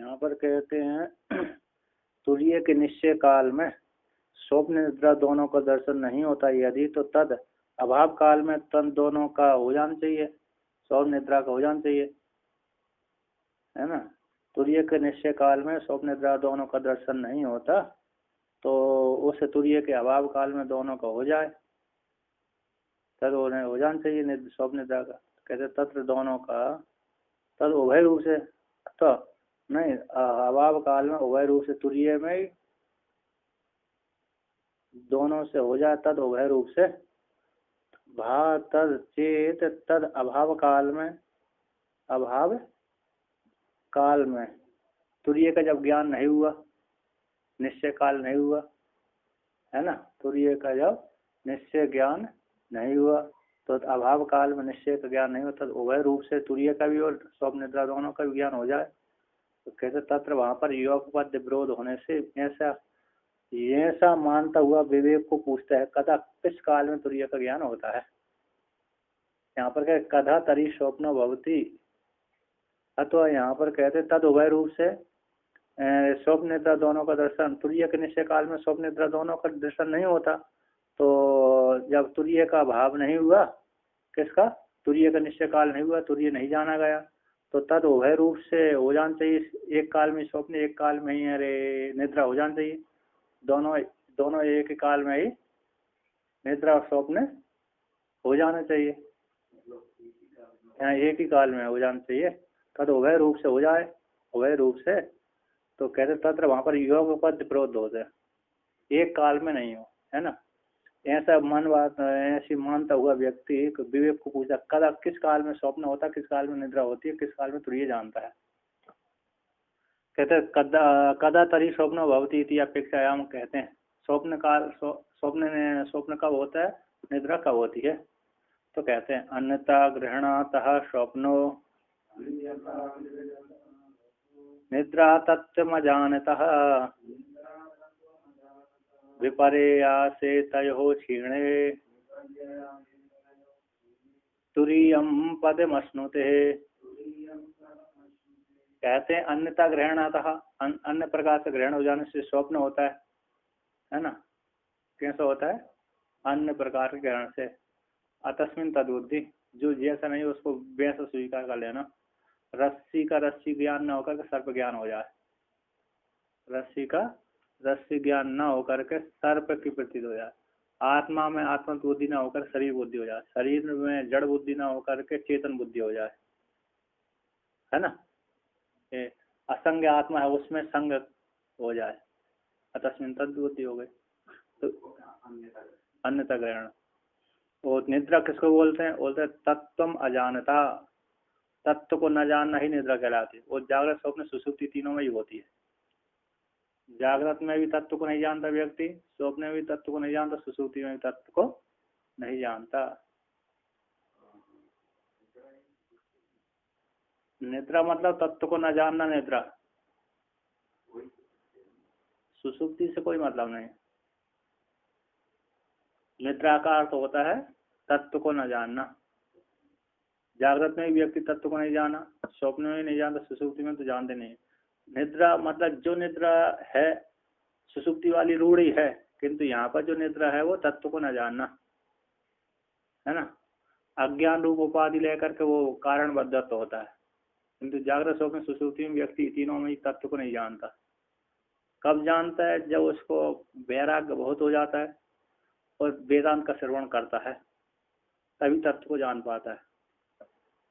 यहाँ पर कहते हैं तुरीय के निश्चय काल में स्वप्न निद्रा दोनों का दर्शन नहीं होता यदि, तो तद अभाव काल में तन दोनों का हो जाना चाहिए, स्वप्न निद्रा का हो जाना चाहिए, है ना। तुरीय के निश्चय काल में स्वप्न निद्रा दोनों का दर्शन नहीं होता, तो उस तुरीय के अभाव काल में दोनों का हो जाए, तद उन्हें हो जाना चाहिए स्वप्न निद्रा का। कहते तत्र दोनों का तद उभय रूप से, तो नहीं अभाव काल में उभय रूप से तुरीय में दोनों से हो जाए, तद उभय रूप से भा तद चेत तद अभाव काल में, अभाव काल में तुरीय का जब ज्ञान नहीं हुआ, निश्चय काल नहीं हुआ, है ना, तुरीय का जब निश्चय ज्ञान नहीं हुआ, तो अभाव काल में निश्चय का ज्ञान नहीं होता, तो उभय रूप से तुरीय का भी और स्वप्न निद्रा दोनों का भी ज्ञान हो जाए। तो कहते तत्र वहां पर योगपद विरोध होने से ऐसा मानता हुआ विवेक को पूछता है कदा किस काल में तुरीय का ज्ञान होता है। यहाँ पर कहते कदा तरी स्वप्न भवती, अथवा यहाँ पर कहते तद उभय रूप से स्वप्न निद्रा दोनों का दर्शन, तुरीय के निश्चय काल में स्वप्न निद्रा दोनों का दर्शन नहीं होता, तो जब तुरीय का भाव नहीं हुआ, किसका, तुरीय का निश्चय काल नहीं हुआ, तुरीय नहीं जाना गया, तो तद उभय रूप से हो जाना चाहिए, एक काल में स्वप्न एक काल में ही अरे निद्रा हो जाना चाहिए, दोनों एक ही काल में ही निद्रा और स्वप्न हो जाना चाहिए, यहाँ एक ही काल में हो जाना चाहिए, तद उभय रूप से हो जाए, उभय रूप से। तो कहते तत्र वहां पर योग पद विरोध हो जाए, एक काल में नहीं हो, है ना। ऐसा ऐसी मानता हुआ व्यक्ति विवेक को पूछा कदा किस काल में स्वप्न होता, किस काल में निद्रा होती है, किस काल में तुरीय जानता है। कहते कदा तरी स्वप्न भवती इति अपेक्षायाम, कहते हैं स्वप्न काल स्वप्न कब होता है, निद्रा कब होती है। तो कहते हैं अन्यथा गृहणातः स्वप्नो निद्रा तत्त्वमजानतः विपर्यासे तयोः क्षीणे तुरीयं पदमश्नुते। कहते हैं अन्यथा ग्रहणातः, अन्य प्रकार से ग्रहण हो जाने से स्वप्न होता है ना। कैसा होता है, अन्य प्रकार के ग्रहण से। अतस्मिन तद्बुद्धि, जो जैसा नहीं उसको वैसा स्वीकार कर लेना। रस्सी का रस्सी ज्ञान न होकर के सर्प ज्ञान हो जाए, रस्सी का रस्सी ज्ञान न होकर के सर्प की प्रतीत हो जाए, आत्मा में आत्म बुद्धि न होकर शरीर बुद्धि हो जाए, शरीर में जड़ बुद्धि न होकर के चेतन बुद्धि हो जाए, है ना। असंग आत्मा है उसमें संग हो जाए, अतस्मिन तद्बुद्धि हो गई। तो अन्यथा ग्रहण। और निद्रा किसको बोलते हैं, बोलते हैं तत्वम अजानता, तत्व को न जानना ही निद्रा कहलाती है। और जागृत स्वप्न सुषुप्ति तीनों में ही होती है। जागृत में भी तत्व को नहीं जानता व्यक्ति, स्वप्न में भी तत्व को नहीं जानता, सुषुप्ति में भी तत्व को नहीं जानता। निद्रा मतलब तत्व को न जानना निद्रा, सुषुप्ति से कोई मतलब नहीं। निद्रा का अर्थ होता है तत्व को न जानना। जागृत में भी व्यक्ति तत्व को नहीं जाना, स्वप्न में नहीं जानता, सुषुप्ति में तो जानते नहीं। निद्रा मतलब जो निद्रा है सुषुप्ति वाली रूढ़ी है, किंतु यहाँ पर जो निद्रा है वो तत्व को न जानना, है ना। अज्ञान रूप उपाधि लेकर के वो कारण बद्धत्व होता है, किंतु जागृत स्वप्न सुषुप्ति में व्यक्ति तीनों में ही तत्व को नहीं जानता। कब जानता है, जब उसको वैराग्य बहुत हो जाता है और वेदांत का श्रवण करता है, तभी तत्व को जान पाता है।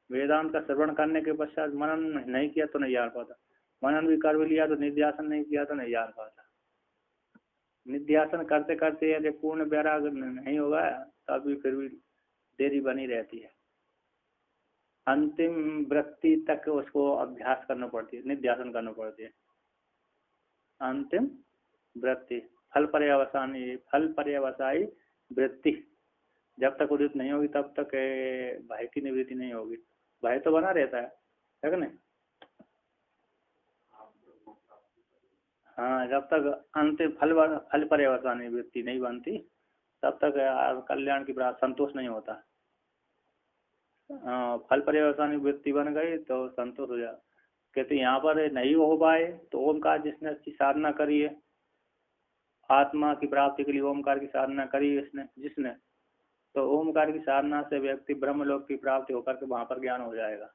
वेदांत का श्रवण करने के पश्चात मनन नहीं किया तो नहीं जान पाता, मनन भी कर भी लिया तो निध्यासन नहीं किया तो नहीं जान पाता। निध्यासन करते करते यदि पूर्ण वैराग्य नहीं होगा तभी फिर भी देरी बनी रहती है, अंतिम वृत्ति तक उसको अभ्यास करना पड़ती है, निध्यासन करना पड़ती है। अंतिम वृत्ति फल पर्यवसायी वृत्ति जब तक उदित नहीं होगी तब तक भय की निवृत्ति नहीं होगी। भय तो बना रहता है कि नहीं। हाँ, जब तक अंतिम फल पर्यवसानी वृत्ति नहीं बनती तब तक कल्याण की प्राप्ति संतोष नहीं होता। फल पर्यवसानी वृत्ति बन गई तो संतोष हो जाए। कहते यहाँ पर नहीं हो पाए तो ओमकार जिसने अच्छी साधना करी है, आत्मा की प्राप्ति के लिए ओमकार की साधना करी इसने जिसने, तो ओमकार की साधना से व्यक्ति ब्रह्मलोक की प्राप्ति होकर के वहां पर ज्ञान हो जाएगा।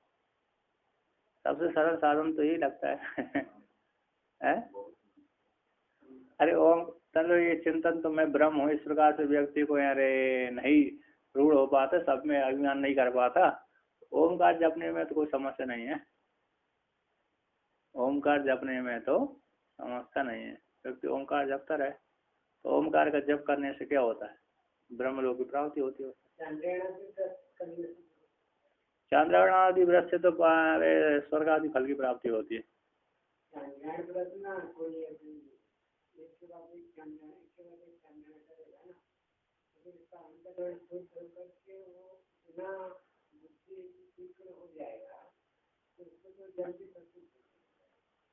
सबसे सरल साधन तो यही लगता है। है? अरे ओम, चलो ये चिंतन तो मैं ब्रह्म हूँ इस प्रकार से व्यक्ति को अरे नहीं रूढ़ हो पाता, सब में अभिमान नहीं कर पाता, ओमकार जपने में तो कोई समस्या नहीं है। ओमकार जपने में तो समस्या नहीं है, व्यक्ति ओमकार जपता रहे तो ओमकार का जप करने से क्या होता है, ब्रह्मलोक की प्राप्ति होती है। चांद्रायण आदि व्रत से तो स्वर्ग आदि फल की प्राप्ति होती है।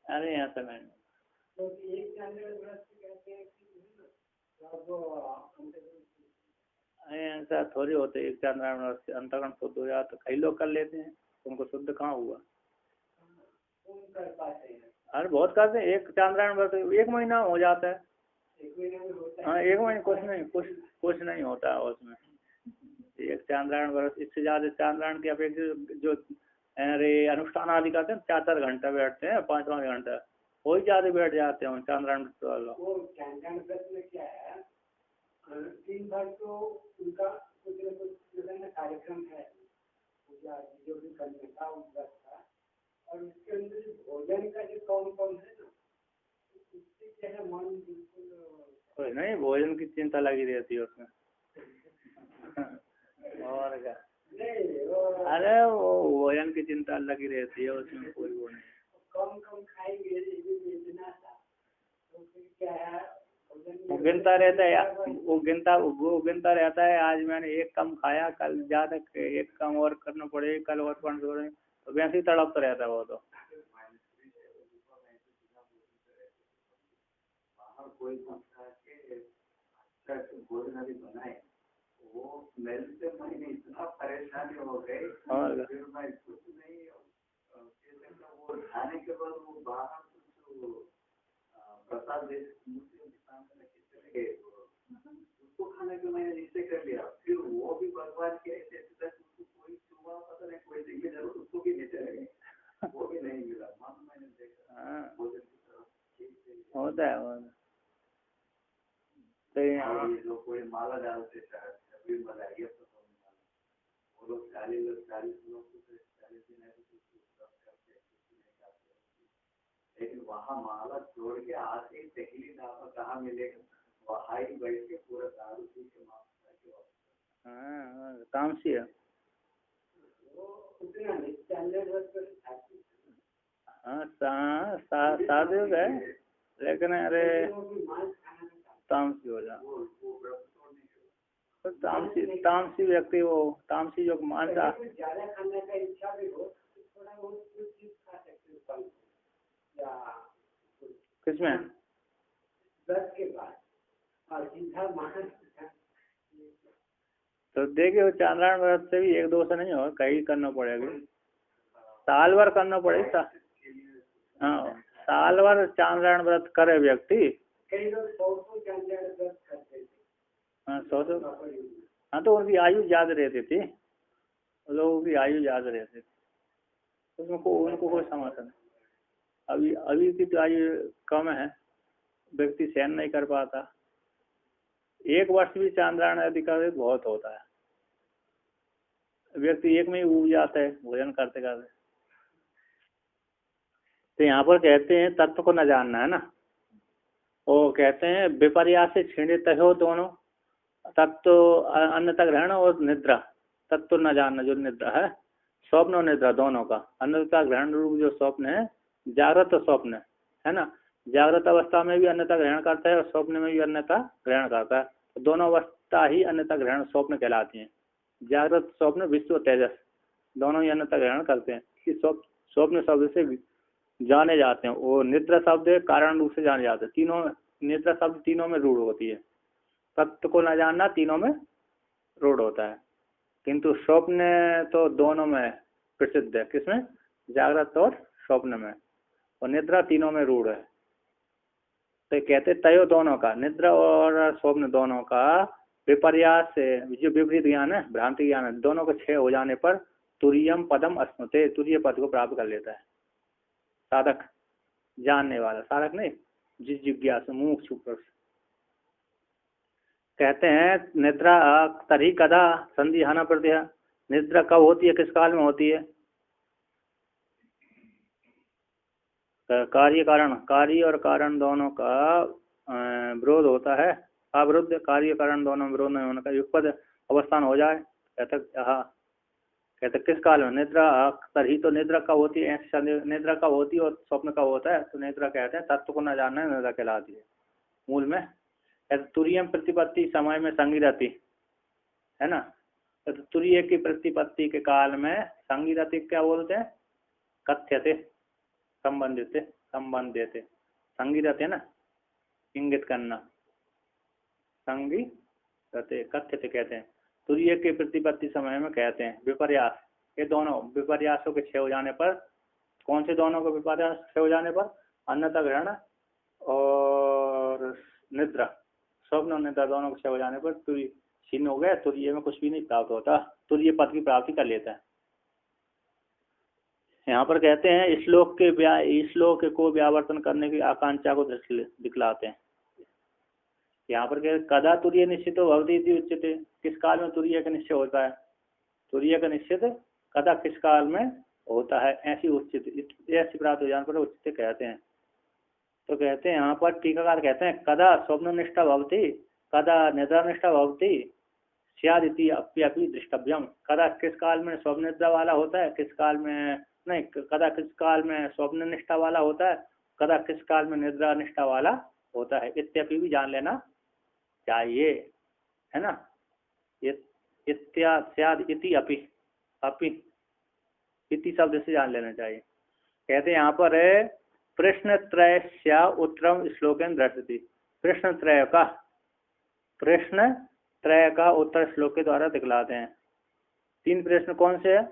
अरे यहाँ समय ऐसा थोड़ी होते, एक चांद्रायण से अंतर्गण शुद्ध हो जाता, कई लोग कर लेते हैं, उनको शुद्ध कहाँ हुआ। अरे बहुत करते हैं, एक चांद्रायण व्रत 1 महीना हो जाता है। हाँ 1 महीने कुछ नहीं होता उसमें। एक चांद्रायण व्रत इससे ज्यादा चांद्रायण की अपेक्षा जो अरे अनुष्ठान आदि करते हैं 4-4 घंटा बैठते हैं, 5-5 घंटा वो ही ज्यादा बैठ जाते हैं चांद्रायण व्रत। क्या है 3 बार तो उनका कुछ न कुछ कार्यक्रम है पूजा जो भी करने का उनका था, और उसके अंदर भोजन का जो कौन है ना उससे क्या है मन बिल्कुल नहीं, भोजन की चिंता लगी रहती है उसमें। और क्या अरे वो भोजन की चिंता लगी रहती है उसमें, कोई वो नहीं, कम खाएंगे तो फिर क्या है वो गिनता रहता है, वो गिनता रहता है, आज मैंने 1 कम खाया, कल ज्यादा 1 कम और करना पड़ेगा, कल और करना पड़ेगा, तो वैसे ही तड़पता रहता है वो तो। कोई भोजन अभी बनाए वो मेरे से मैंने इतना परेशानी हो गई, फिर मैं कुछ नहीं वो खाने के बाद वो बाहर कुछ प्रसाद दे उसको खाने के मैंने निश्चय कर लिया, फिर वो भी बर्बाद किया ऐसे उसको कोई चुहा पता नहीं कोई देंगे जरूर, उसको भी नहीं चलेगा, वो भी नहीं मिला। मन मैंने देखा भोजन की तरफ होता है तो यहाँ जो कोई माला डालते शायद बनाइए तो वो लोग 40 लोग 40 दिन लेकिन वहाँ माला छोड़ के आते ही पहली दावा कहाँ मिलेगा, वहाँ ही बैठ के पूरा दारू पी के तामसी है हाँ साधु है, लेकिन अरे तामसी हो जा तो तामसी व्यक्ति वो तामसी जो मानता ज्यादा खाने का इच्छा भी हो थोड़ा बहुत चीज खा सकते हो किसमें व्रत के बाद और सीधा मान तो देखिए वो चांद्रायण व्रत से भी 1-2 से नहीं होगा, कहीं करना पड़ेगा, साल भर करना पड़ेगा। हाँ साल भर चांद्रायण व्रत करे व्यक्ति, कई लोग 100 चांद्रायण व्रत करते थे। हाँ 100 हाँ तो उनकी आयु ज्यादा रहती थी, लोगों की आयु ज्यादा रहती थी, उसमें उनको कोई समस्या नहीं। अभी की तो आयु कम है, व्यक्ति सहन नहीं कर पाता, 1 वर्ष भी चांद्रायण अधिकार बहुत होता है, व्यक्ति 1 में ही उब जाता है भोजन करते करते। तो यहाँ पर कहते हैं तत्व को न जानना है ना, वो कहते हैं विपर्यास से छीणित हो दोनों तत्व, अन्यथा ग्रहण और निद्रा, तत्व न जानना जो निद्रा है, स्वप्न और निद्रा दोनों का, अन्यथा ग्रहण रूप जो स्वप्न है, जागृत स्वप्न है ना, जागृत अवस्था में भी अन्यथा ग्रहण करता है और स्वप्न में भी अन्यथा ग्रहण करता है, तो दोनों अवस्था ही अन्यथा ग्रहण स्वप्न कहलाती हैं। जागृत स्वप्न विश्व तेजस दोनों ही अन्यथा ग्रहण करते हैं, स्वप्न शब्द से जाने जाते हैं, वो निद्रा शब्द कारण रूप से जाने जाते हैं, तीनों निद्रा शब्द तीनों में रूढ़ होती है, तत्व को न जानना तीनों में रूढ़ होता है, किंतु स्वप्न तो दोनों में प्रसिद्ध है, किसमें, जागृत और स्वप्न में, और निद्रा तीनों में रूढ़ है। तो कहते तयो दोनों का, निद्रा और स्वप्न दोनों का विपर्यास से, जो विपरीत ज्ञान है, भ्रांति ज्ञान है, दोनों को क्षय हो जाने पर तुरीयम पदम अश्नुते, तुरीय पद को प्राप्त कर लेता है साधक, जानने वाला, साधक नहीं, जिस जिज्ञासु मुमुक्षु पुरुष। कहते हैं निद्रा तरी कदा संधि हाना प्रत्या, निद्रा कब होती है, किस काल में होती है? कार्य कारण, कार्य और कारण दोनों का विरोध होता है, अविरुद्ध कार्य कारण दोनों विरोध नहीं होने का युगपद अवस्थान हो जाए। कहते किस काल में? निद्रा तरी, तो निद्रा कब होती है, निद्रा कब होती है और स्वप्न कब होता है? तो निद्रा कहते हैं तत्व को न जानना निद्रा कहलाती है मूल में। तुरीयम प्रतिपत्ति समय में संगी रहती है ना, तो तुरीय की प्रतिपत्ति के काल में संगी रहती क्या बोलते हैं? कथ्यते, संबंधित, संबंधित, संगी रहते ना, इंगित करना, संगी रहते, कथ्यते कहते हैं। तुरीय के प्रतिपत्ति समय में कहते हैं विपर्यास, ये दोनों विपर्यासों के क्षय हो जाने पर, कौन से दोनों को विपर्यास क्षय हो जाने पर? अन्नता ग्रहण और निद्रा, स्वप्न और निद्रा दोनों को क्षय हो जाने पर तुरीय छीन हो गया, तुरीय में कुछ भी नहीं प्राप्त होता, तुरीय पद की प्राप्ति कर लेता है। यहाँ पर कहते हैं श्लोक को व्यावर्तन करने की आकांक्षा को दिखलाते हैं। यहाँ पर कहते कदा तुरीय निश्चित भवती उच्चते, किस काल में तुरीय का निश्चय होता है? तुरीय का निश्चित कदा, किस काल में होता है? ऐसी उचित, ऐसी प्राप्त हो जाने पर उचित कहते हैं। तो कहते हैं यहाँ पर टीकाकार कहते हैं कदा स्वप्न निष्ठा भवती, कदा निद्रा निष्ठा भवती, स्यादिति अप्यपि दृष्टव्यम। कदा किस काल में स्वप्न निद्रा वाला होता है, किस काल में नहीं, कदा किस काल में स्वप्न निष्ठा वाला होता है, कदा किस काल में निद्रा निष्ठा वाला होता है, इत्यपि भी जान लेना चाहिए, है ना। इत्या स्याद इति अपि, अपि इति शब्द से जान लेना चाहिए। कहते हैं यहाँ पर है प्रश्न त्रय स्या उत्तरम श्लोकन दर्शति, प्रश्न त्रय का उत्तर श्लोक के द्वारा दिखलाते हैं। तीन प्रश्न कौन से है?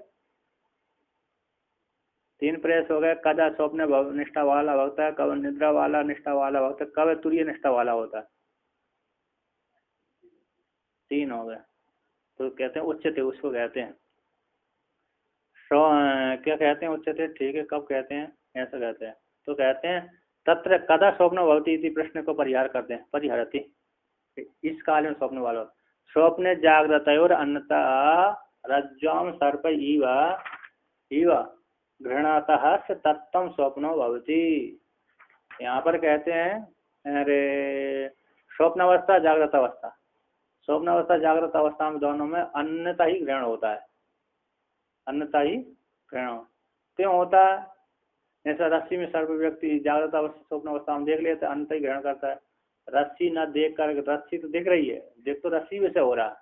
तीन प्रश्न हो गए, कदा स्वप्न निष्ठा वाला होता है, कब निद्रा वाला निष्ठा वाला होता है, कब तुरीय निष्ठा वाला होता है, तीन हो गए। तो कहते हैं उच्चते, उसको कहते हैं क्या कहते हैं? उच्चते, ठीक है, कब कहते हैं? ऐसा कहते हैं। तो कहते हैं तत्र कदा स्वप्न भवती इति प्रश्न को परिहार करते हैं, परिहरति, इस काल में स्वप्न वाला, स्वप्न जागृत और अन्यता रज्ज्वाम सर्प इव घृणातः तत्तम स्वप्नो भवती। यहाँ पर कहते हैं अरे स्वप्न अवस्था जागृत अवस्था, स्वप्न अवस्था जागृत अवस्था में दोनों में अन्यता ही ग्रहण होता है, अन्यता ही ग्रहण क्यों होता है? जैसा रस्सी में सर्प व्यक्ति जागृत अवस्था स्वप्न अवस्था में देख लेता है, अन्यता ही ग्रहण करता है। रस्सी न देख कर, रस्सी तो दिख रही है, देख तो रस्सी में से हो रहा है,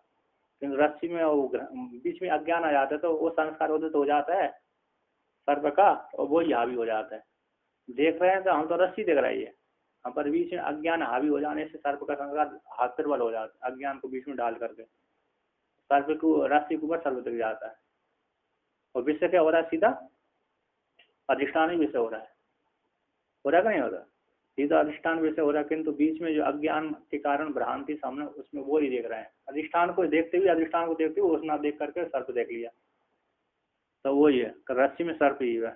किंतु रस्सी में वो बीच में अज्ञान आ जाता है, तो वो संस्कार उदित हो जाता है सर्प का, और वो ही हावी हो जाता है। देख रहे हैं तो हम तो रस्सी दिख रही है, हम पर बीच में अज्ञान हावी हो जाने से सर्प का संस्कार हाथ प्रबल हो जाता है, अज्ञान को बीच में डाल करके सर्प को, रस्सी के ऊपर सर्प दिख जाता है, और विषय क्या हो रहा है? सीधा अधिष्ठान ही विषय हो रहा है, हो रहा है कि नहीं हो रहा? सीधा अधिष्ठान विषय हो रहा है, किंतु बीच में जो अज्ञान के कारण भ्रांति सामने, उसमें वो ही देख रहे हैं। अधिष्ठान को देखते हुए, अधिष्ठान को देखते हुए उसना देख करके सर्प देख लिया, तो वो ही है, रस्सी में सर्प ही है।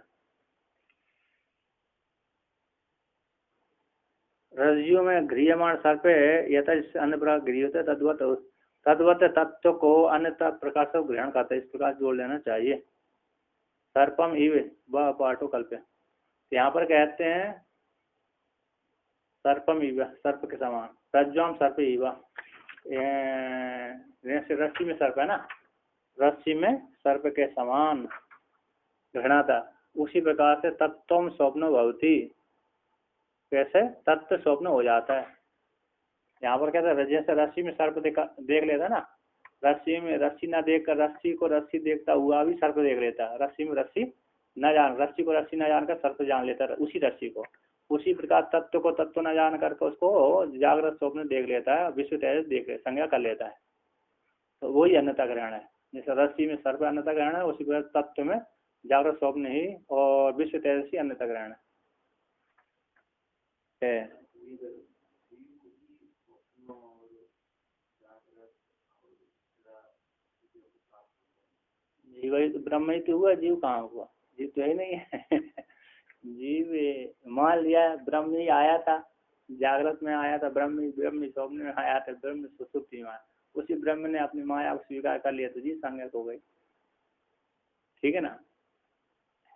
रज्जु में गृह्यमाण सर्प यथा अन्य प्रकार गृह होता है, तद्वत तत्व को अन्य प्रकार से ग्रहण करता है, इस प्रकार जोड़ लेना चाहिए। सर्पम इव व पाठो कल्प, यहाँ पर कहते हैं सर्पम इव, सर्प के समान, रज्ज्वाम सर्प इव, रस्सी में सर्प है ना, रस्सी में सर्प के समान घृणाता, उसी प्रकार से तत्व स्वप्न भवती, कैसे तत्व स्वप्न हो जाता है। यहाँ पर कहते हैं जैसे रस्सी में सर्प देख लेता ना, रस्सी में रस्सी ना देख कर रस्सी को रस्सी देखता हुआ भी सर्प देख लेता है, रस्सी में रस्सी न जान, रस्सी को रस्सी न जानकर सर्प जान लेता है उसी रस्सी को। उसी प्रकार तत्व को तत्व न जान करके उसको जागृत स्वप्न देख लेता है, विश्व तेज देख संज्ञा कर लेता है, तो वही अन्यता ग्रहण है। जैसे रस्सी में सर्प अन्यता ग्रहण है, उसी प्रकार तत्व में जागृत स्वप्न ही और विश्व तेजस्वी अन्यथा ग्रहण है। जीव ही तो ब्रह्म ही तो हुआ, जीव कहाँ हुआ? जीव तो ही नहीं है। जीव मान लिया ब्रह्म ही आया था, जागृत में आया था ब्रह्म ही स्वप्न में आया था ब्रह्म सुसुप्ति में, उसी ब्रह्म ने अपनी माया को स्वीकार कर लिया तो जीव संज्ञक हो गई। ठीक है ना?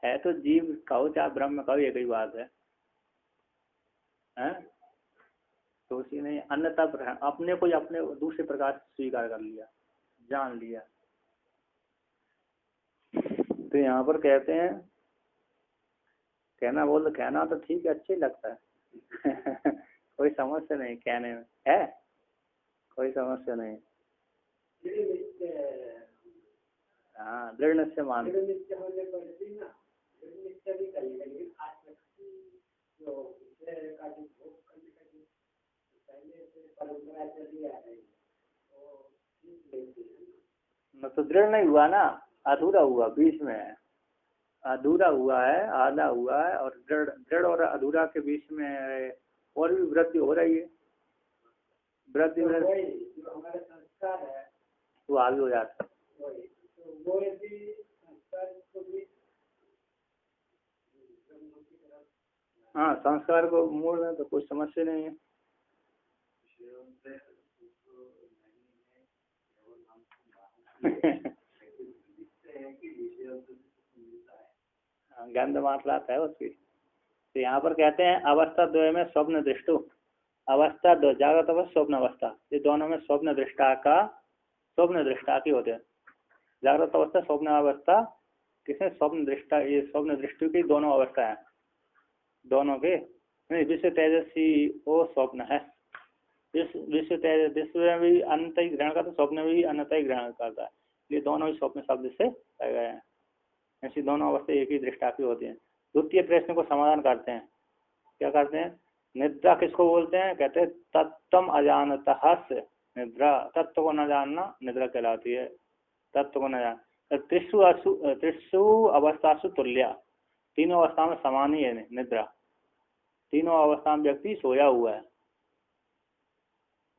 है तो जीव कहो चाहे ब्रह्म कहो एक ही बात है, हैं? तो उसी ने अन्यथा अपने को अपने दूसरे प्रकार से स्वीकार कर लिया, जान लिया। तो यहाँ पर कहते हैं, कहना तो ठीक है, अच्छे लगता है। कोई समस्या नहीं कहने में, है कोई समस्या नहीं। हाँ, दृढ़ निश्चय मान तो दृढ़ नहीं हुआ ना, अधूरा हुआ, बीच में है, अधूरा हुआ है, आधा हुआ है, और दृढ़ और अधूरा के बीच में और भी वृद्धि हो रही है। वृद्धि में जो हमारे संस्कार है वो आगे हो जाता है। हाँ, संस्कार को मोड़ में तो कोई समस्या नहीं है। गंध मात्राता है उसकी। तो यहाँ पर कहते हैं अवस्था द्वय में स्वप्न दृष्टु, अवस्था दो, जागृत अवस्था स्वप्न अवस्था, ये दोनों में स्वप्न दृष्टा की होते हैं। जागृत अवस्था स्वप्न अवस्था किसने? स्वप्न दृष्टा, ये स्वप्न दृष्टि की दोनों अवस्था है, दोनों के। विश्व तेजस्वी वो स्वप्न है, विश्व तेज, विश्व में भी अनंत ही ग्रहण करता है, स्वप्न में भी अनंत ही ग्रहण करता है, ये दोनों ही स्वप्न शब्द से कहे गए हैं। ऐसी दोनों अवस्था एक ही दृष्टा की होती है। द्वितीय प्रश्न को समाधान करते हैं, क्या करते हैं? निद्रा किसको बोलते हैं? कहते हैं तत्तम अजानतः से निद्रा, तत्व को न जानना निद्रा कहलाती है, तत्व को न जान। त्रिषु अवस्थासु तुल्या, तीनों अवस्था में समान ही है निद्रा, तीनों अवस्था में व्यक्ति सोया हुआ है।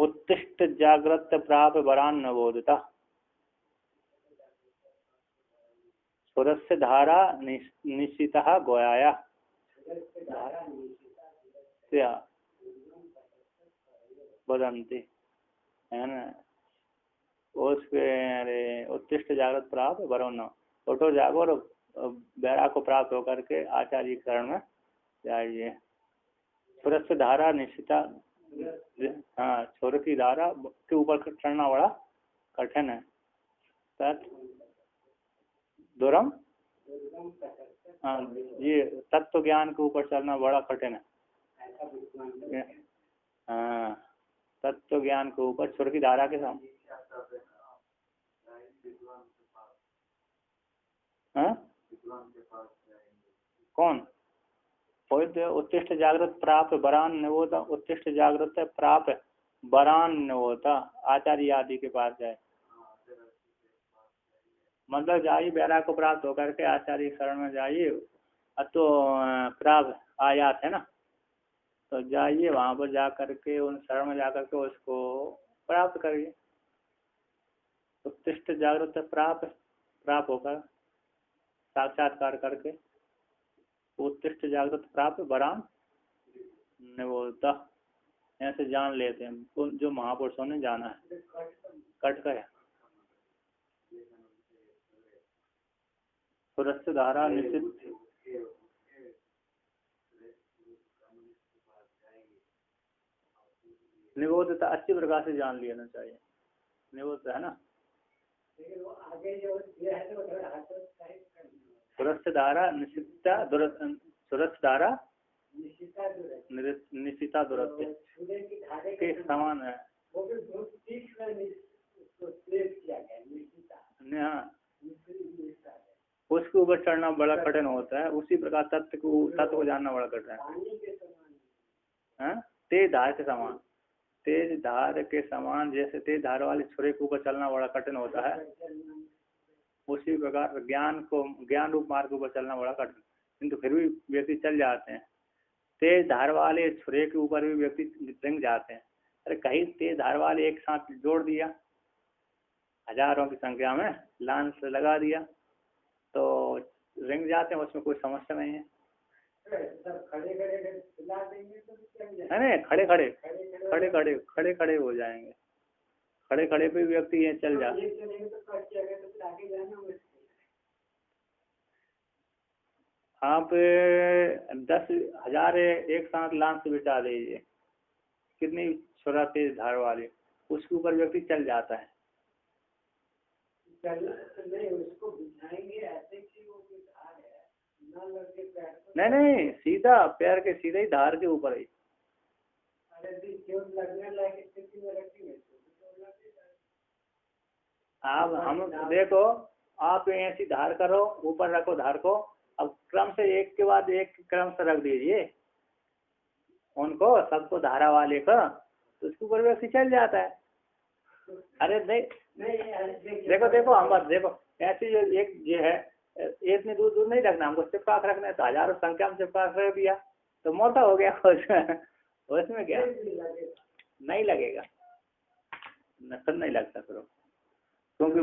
उत्तिष्ठ जागृत प्राप्त वरान नवोदिता, सुरस्य धारा निश्चितः गोयाया, बदंती है ना। उसके अरे उत्तिष्ठ जागृत प्राप्त वरुण, उठो जागो और बैरा को प्राप्त होकर के आचार्य के शरण में जाइए। सुरस्य धारा निश्चिता, हाँ, छोर की धारा के ऊपर चढ़ना बड़ा कठिन है। दुरम, हाँ, ये तत्व ज्ञान के ऊपर चलना बड़ा कठिन है। हाँ, तत्व ज्ञान के ऊपर छोर की धारा के साथ। हाँ? कौन? उत्तिष्ठ जागृत प्राप्त वरान होता, उत्तिष्ठ जागृत प्राप्त वरान होता, आचार्य आदि के पास जाए, मतलब जाइए बैरा को प्राप्त होकर के आचार्य शरण में जाइए। तो प्राप्त आयात है ना, तो जाइए वहां पर जा करके उन शरण में जा करके उसको प्राप्त करिए। उत्तिष्ठ जागृत प्राप्त होकर साक्षात्कार करके, उत्तिष्ठ जागृत प्राप्त वरान निवोता, ऐसे जान लेते हैं जो महापुरुषों ने जाना है। कट का है सुरस्य धारा निश्चित, निबोधता अच्छी प्रकार से जान लेना चाहिए, निबोध है ना। सुरस्य धारा निश्चिता सुरस्य धारा निश्चिता दुरत्व के समान है। हाँ, उसके ऊपर चढ़ना बड़ा कठिन होता है, उसी प्रकार तत्व को जानना बड़ा कठिन है। तेज धार के समान, तेज धार के समान, जैसे तेज धार वाले छुरे के ऊपर चलना बड़ा कठिन होता है, उसी प्रकार ज्ञान रूप मार्ग ऊपर चलना बड़ा कठिन, किंतु फिर भी व्यक्ति चल जाते हैं। तेज धार वाले छुरे के ऊपर भी व्यक्ति रिंग जाते हैं। अरे कहीं तेज धार वाले एक साथ जोड़ दिया, हजारों की संख्या में लांस लगा दिया तो रिंग जाते हैं, उसमें कोई समस्या नहीं है। नहीं, खड़े खड़े हो जाएंगे, खड़े खड़े पे व्यक्ति ये चल जाते। आप 10,000 एक साथ लांस से बिछा दीजिए, कितनी छोरा तेज धार वाली, उसके ऊपर व्यक्ति चल जाता है। नहीं, उसको बिछाएंगे ऐसे कि वो धार है ना लगे पैर को। नहीं, सीधा पैर के सीधे ही धार के ऊपर ही। आप हम देखो, आप ऐसी धार करो, ऊपर रखो धार को, अब क्रम से एक के बाद एक क्रम से रख दीजिए उनको, सबको धारा वाले का, तो उसके ऊपर व्यक्ति चल जाता है। अरे नहीं, देखो हम बस देखो, ऐसी जो एक ये है, इतनी दूर दूर नहीं रखना, हमको चिपका कर रखना है, तो हजारों संख्या में चिपका कर दिया तो मोटा हो गया उसमें क्या नहीं लगेगा, नसल नहीं लगता फिर, क्योंकि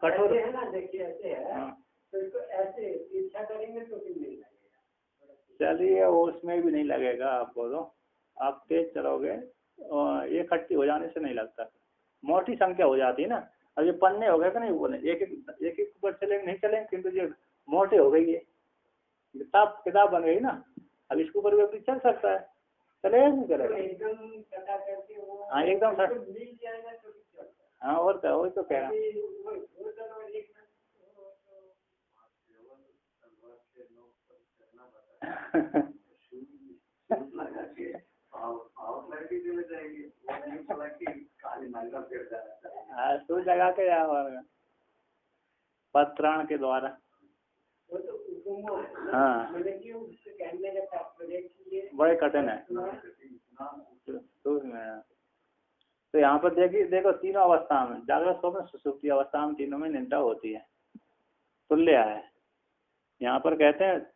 कठोर है ना। देखिए ऐसे है तो इसको ऐसे इच्छा करेंगे तो फिर नहीं लगेगा। चलिए उसमें भी नहीं लगेगा, आप बोलो, आप तेज चलोगे और एक इकट्ठी हो जाने से नहीं लगता, मोटी संख्या हो जाती है ना। अब ये पन्ने हो गए कि नहीं, बोले एक एक ऊपर चलेंगे नहीं चलेंगे, किंतु ये मोटे हो गई, ये किताब बन गई ना, अब इसके ऊपर व्यक्ति चल सकता है, चलेगा नहीं चलेगा एकदम। हाँ एकदम सर, हाँ और क्या, वही तो कह रहा हूँ। सूच लगा के पत्राण के द्वारा। हाँ बड़े कठिन है। तो यहाँ पर देखो तीनों अवस्था में, जागृत स्वप्न सुषुप्ति अवस्था में, तीनों में निंदा होती है, तुल्य है। यहाँ पर कहते हैं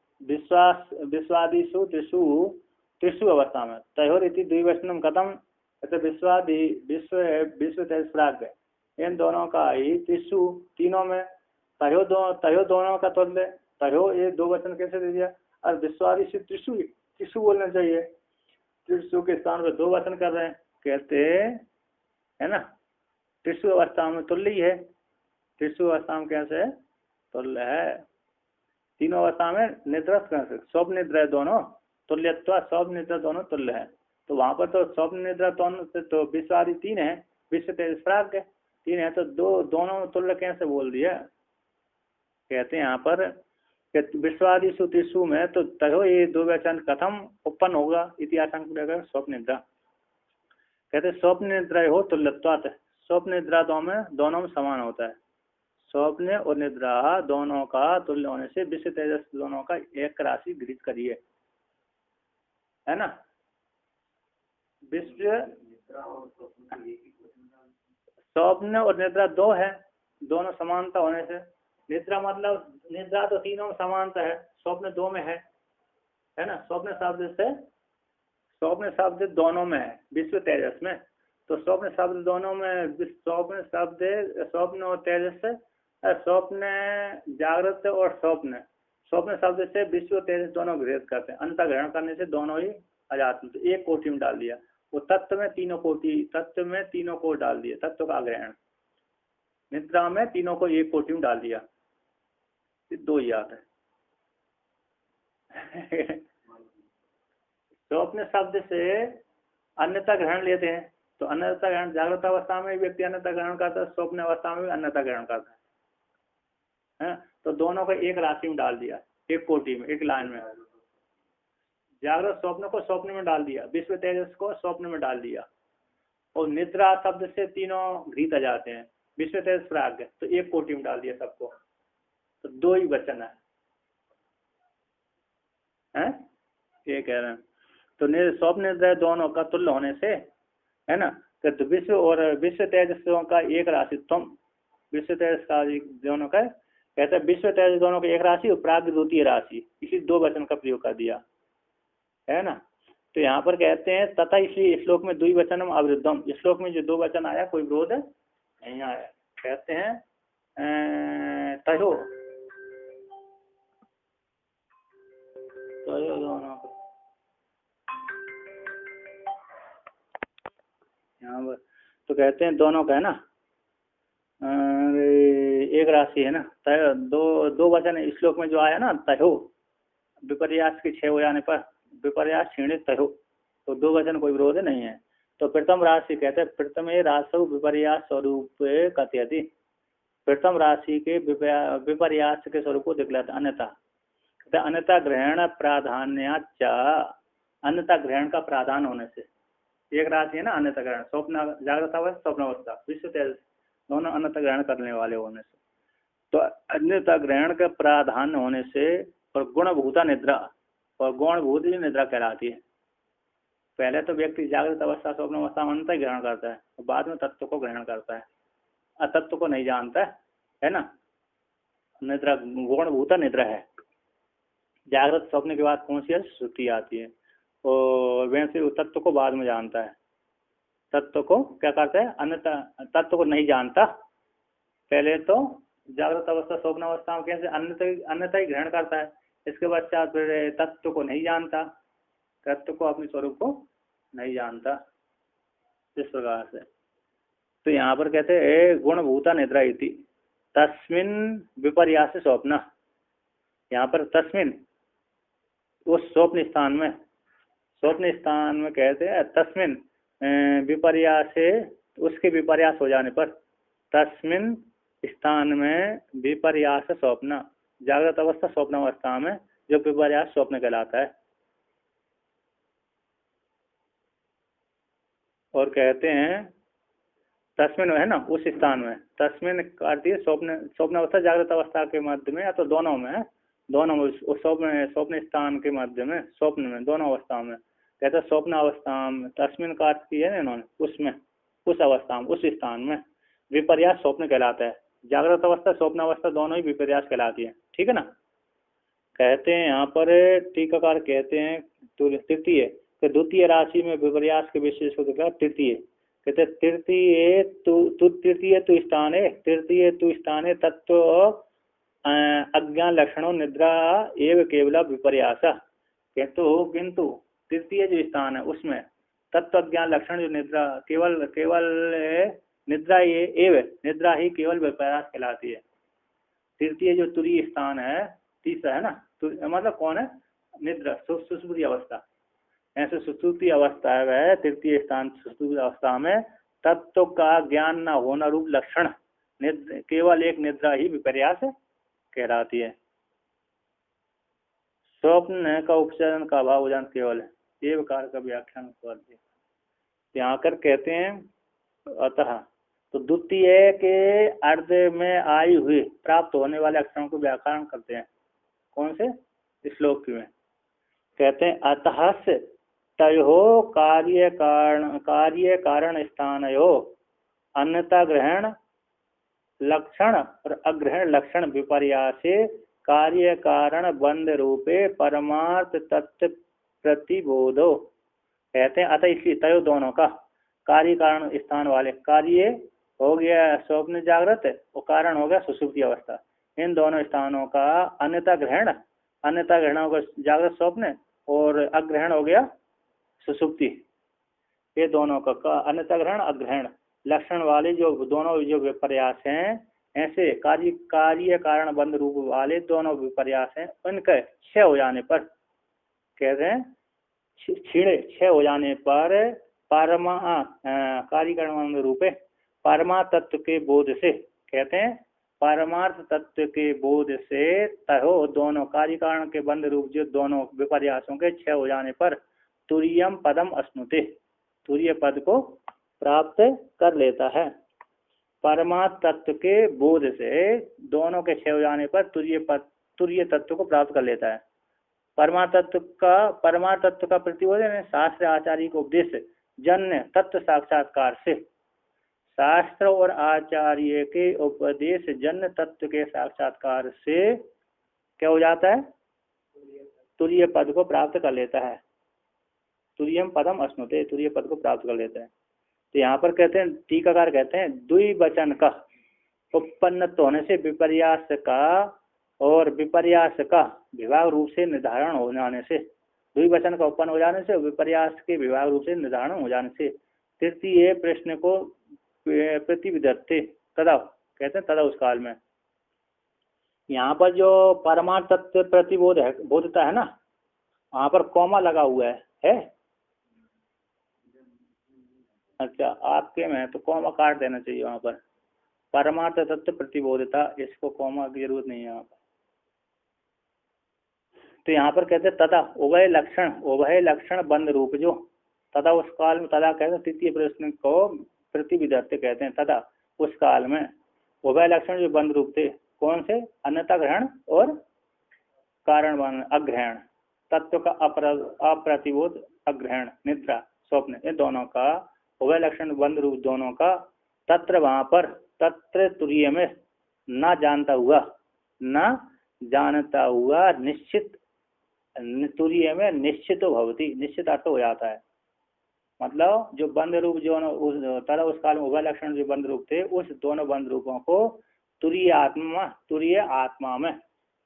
विश्वादिषु त्रिषु अवस्था में तयोरिति द्विवचनम कथम, विश्वादि विश्व तेज प्राग, इन दोनों का ही त्रिषु तीनों में, तयो दोनों का तुल्य, तयो ये दो वचन कैसे दे दिया, और विश्वादिषु त्रिषु बोलना चाहिए, त्रिषु के स्थान पर दो वचन कर रहे हैं, कहते है ना, त्रिषु अवस्था में तुल्य ही है, त्रिषु अवस्था में कैसे तुल्य है, तीनों अवस्था में निद्रा स्वप्न निद्रा दोनों तुल्यत्व, स्वप्न निद्रा दोनों तुल्य है। तो वहां पर तो स्वप्न निद्रा दोनों से तो विश्व आदि तीन है, विश्व तेज प्राग है तीन है, तो दोनों तुल्य कैसे बोल दिया। कहते हैं यहाँ पर विश्वादि सुतिषु में तो तयो ये दो वचन कथम उत्पन्न होगा, इतिहास स्वप्न निद्रा। कहते स्वप्न निद्रा हो तुल्यत्वात्, स्वप्न निद्रा दोनों में समान होता है, स्वप्न और निद्रा दोनों का तुल्य होने से विश्व तेजस दोनों का एक राशि गृहीत करिए, है ना। विश्व स्वप्न और निद्रा दो है, दोनों समानता होने से, निद्रा मतलब निद्रा तो तीनों में समानता है, स्वप्न दो में है ना। स्वप्न शब्द दोनों में है, विश्व तेजस में, तो स्वप्न शब्द दोनों में, स्वप्न और तेजस, स्वप्न जागृत और स्वप्न शब्द से विश्व तेजस दोनों भेद करते हैं, अंतर ग्रहण करने से दोनों ही आ जाते हैं, तो एक कोटि में डाल दिया, वो तत्व में तीनों को डाल दिया, तत्व का ग्रहण, निद्रा में तीनों को एक कोटि में डाल दिया, दो ही आता है। स्वप्न शब्द से अन्यथा ग्रहण लेते हैं, तो अन्यथा ग्रहण जागृत अवस्था में व्यक्ति अन्यथा ग्रहण करता है, स्वप्न अवस्था में भी अन्यथा ग्रहण करता है, तो दोनों को एक राशि में डाल दिया, एक कोटि में, एक लाइन में। जागृत स्वप्न को स्वप्न में डाल दिया, विश्व तेजस को स्वप्न में डाल दिया, और निद्रा शब्द से तीनों घृत आ जाते हैं, विश्व तेजस प्राग, तो एक कोटि में डाल दिया सबको, तो दो ही वचन है, ये कह रहे हैं। तो स्वप्न निद्रा दोनों का तुल्य होने से, है ना, तो विश्व और विश्व तेजसों का एक राशि, तुम विश्व तेजस का दोनों का कहते हैं विश्व तेज दोनों की एक राशि और प्राग द्वितीय राशि, इसी दो वचन का प्रयोग कर दिया है ना। तो यहाँ पर कहते हैं तथा, इसलिए श्लोक में द्विवचनम अविरुद्धम, इस श्लोक में जो दो वचन आया कोई विरोध नहीं आया। कहते हैं तयो दोनों, यहाँ पर तो कहते हैं दोनों का है ना एक राशि है ना। तय दो वचन इस श्लोक में जो आया ना, तयो विपर्यास के 6 हो जाने पर विपर्यास क्षीणित तयो, तो दो वचन कोई विरोध नहीं है। तो प्रथम राशि कहते हैं प्रथम राशि विपर्यास स्वरूप कथयति, प्रथम राशि के विपर्यास के स्वरूप को दिखलाता। अन्यथा अन्यथा ग्रहण प्राधान्याच, अन्यथा ग्रहण का प्राधान होने से, एक राशि है ना अन्यथा ग्रहण, स्वप्न जागृत अवस्था स्वप्न अवस्था विश्व तेज दोनों अन्यथा ग्रहण करने वाले होने से, तो अन्यथा ग्रहण का प्राधान्य होने से और गुणभूता निद्रा, और गुणभूत ही निद्रा कहलाती है। पहले तो व्यक्ति जागृत अवस्था स्वप्न अवस्था में अन्यथा ग्रहण करता है, और बाद में तत्व को ग्रहण करता है, अतत्व को नहीं जानता है ना। निद्रा गुणभूता निद्रा है। जागृत स्वप्न के बाद कौन सी सुषुप्ति आती है, और वैसे तत्व को बाद में जानता है। तत्व को क्या करता है, अन्यथा तत्व को नहीं जानता, पहले तो जागृत अवस्था स्वप्न अवस्था में कैसे अन्यथा ही ग्रहण करता है, इसके पश्चात फिर तत्व को नहीं जानता, तत्व को अपने स्वरूप को नहीं जानता, इस प्रकार से। तो यहाँ पर कहते हैं गुणभूता निद्रा इति तस्मिन विपर्यास स्वप्न, यहाँ पर तस्मिन उस स्वप्न स्थान में कहते हैं तस्मिन विपर्यास, उसके विपर्यास हो जाने पर, तस्मिन स्थान में विपर्यास स्वप्न, जागृत अवस्था स्वप्न अवस्था में जो विपर्यास स्वप्न कहलाता है। और कहते हैं तस्मिन है ना उस स्थान में, तस्मिन करती है स्वप्न अवस्था जागृत अवस्था के मध्य में, या तो दोनों में, दोनों में स्वप्न स्थान के मध्य में, स्वप्न में दोनों अवस्था में। कहते हैं स्वप्न अवस्था में तस्मिन का अर्थ किया है इन्होंने, उसमें उस अवस्था में उस स्थान में विपर्यास स्वप्न कहलाता है। जागृत अवस्था स्वप्न अवस्था दोनों ही विपर्यास कहलाती है, ठीक है ना। कहते हैं यहाँ पर टीकाकार कहते हैं तृतीय, तो द्वितीय राशि में विपर्यास के विशेष को देखा तृतीय, कहते तृतीय तु स्थाने तत्व अज्ञान लक्षणों निद्रा एवं केवल विपर्यास, किंतु तृतीय जो स्थान है उसमें तत्व ज्ञान लक्षण जो निद्रा केवल निद्रा निद्रा ही केवल विपर्यास कहलाती है। तृतीय जो तुरीय स्थान है, तीसरा है ना, मतलब कौन है, निद्रा सुषुप्ति अवस्था, ऐसे सुषुप्ति अवस्था है वह तृतीय स्थान। सुषुप्ति अवस्था में तत्व का ज्ञान न होना रूप लक्षण केवल एक निद्रा ही विपर्यास कहलाती है। स्वप्न का उपचरण का अभाव हो जाना केवल है, ये प्रकार का व्याख्यान कर यहाँ कर कहते हैं। अतः तो द्वितीय के अर्ध में आई हुई प्राप्त होने वाले अक्षरों को व्याकरण करते हैं, कौन से श्लोक में कहते हैं अतः से तयो कार्य कारण स्थानयो अन्यथा ग्रहण लक्षण और अग्रहण लक्षण विपर्यासे कार्य कारण बंध रूपे परमार्थ तत्व प्रतिबोधो। कहते हैं अतः इसलिए तयो दोनों का कार्य कारण स्थान वाले, कार्य हो गया स्वप्न जागृत और कारण हो गया सुषुप्ति अवस्था, इन दोनों स्थानों का अन्यथा ग्रहण हो गया जागृत स्वप्न और अग्रहण हो गया सुषुप्ति, ये दोनों का अन्यथा ग्रहण अग्रहण लक्षण वाले जो दोनों जो विपर्यास हैं, ऐसे कार्य कारण बंध रूप वाले दोनों विपर्यास हैं, उनके 6 हो जाने पर कहते हैं छीड़े 6 हो जाने पर कार्य कारण बंध रूपे परमार्थ तत्व के बोध से, कहते हैं परमार्थ तत्व के बोध से तहो दोनों कार्य कारण के बंध रूप जो दोनों विपर्यासों के 6 हो जाने पर तुरीयम पदम अश्नुते, तुरीय पद को प्राप्त कर लेता है। परमार्थ तत्व के बोध से दोनों के 6 हो जाने पर तुरीय तत्व को प्राप्त कर लेता है। परमार्थ तत्व का प्रतिबोध है शास्त्र आचार्य को उपदेश जन्य तत्व साक्षात्कार से, शास्त्र और आचार्य के उपदेश जन्य तत्व के साक्षात्कार से क्या हो जाता है? तुरीय पद को प्राप्त कर लेता है। तुरीयम पदम अश्नुते, तुरीय पद को प्राप्त कर लेता है। तो यहाँ पर कहते हैं, टीकाकार कहते हैं, द्विवचन का उत्पन्न होने से विपर्यास का और विपर्यास का विभाग रूप से निर्धारण हो जाने से, द्विवचन का उत्पन्न हो जाने से, विपर्यास के विभाग रूप से निर्धारण हो जाने से, तृतीय प्रश्न को प्रतिविधत्ते तदा कहते हैं, तदा उस काल में। यहाँ पर जो परमार्थ तत्व प्रतिबोध है, बोधता है ना, वहाँ पर कॉमा लगा हुआ है? अच्छा, आपके में तो कॉमा काट देना चाहिए वहाँ पर। परमार्थ तत्व प्रतिबोधता, इसको कॉमा की जरूरत नहीं है यहाँ पर। तो यहाँ पर कहते हैं तथा उभय लक्षण बंध रूप जो, तथा उस काल में, तथा कहते हैं तृतीय प्रश्न को प्रतिविधत्ते कहते हैं, तथा उस काल में उभय लक्षण जो बंध रूप थे, कौन से? अन्यथा ग्रहण और कारण अग्रहण, तत्व का अप्रतिबोध, अग्रहण, निद्रा, स्वप्न, इन दोनों का उभय लक्षण बंध रूप दोनों का तत्र वहाँ पर, तत्र तुरीय में न जानता हुआ निश्चित, तुरीय में निश्चित भवती, निश्चित अर्थ हो जाता है। मतलब जो बंध रूप जो तथा उस काल में उभय लक्षण जो बंध रूप थे, उस दोनों बंध रूपों को तुरीय आत्मा में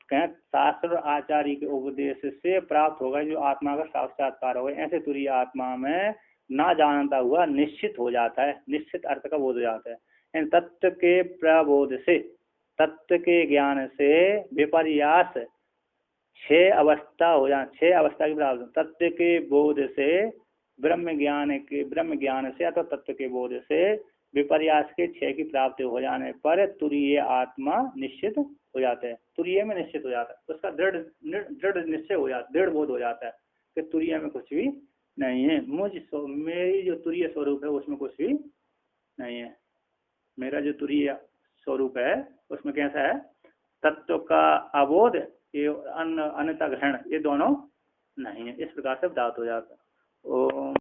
कहें, शास्त्र आचार्य के उपदेश से प्राप्त होगा, जो आत्मा का साक्षात्कार होगा, ऐसे तुरीय आत्मा में ना जानता हुआ निश्चित हो जाता है, निश्चित अर्थ का बोध हो जाता है। इन तत्व के प्रबोध से, तत्व के ज्ञान से विपर्यास 6 अवस्था हो जाए, 6 अवस्था की प्राप्त, तत्व के बोध से ब्रह्म ज्ञान से अथवा तत्व के बोध से विपर्यास के 6 की प्राप्ति हो जाने पर तुरीय आत्मा निश्चित हो जाता है, तुरीय में निश्चित हो जाता है, उसका दृढ़ निश्चय हो जाता, दृढ़ बोध हो जाता है कि तुरीय में कुछ भी नहीं है, मेरी जो तुरीय स्वरूप है उसमें कुछ भी नहीं है, मेरा जो तुरीय स्वरूप है उसमें कैसा है? तत्व का अबोध, ये अन्यथा ग्रहण, ये दोनों नहीं है। इस प्रकार से प्राप्त हो जाता है। ओम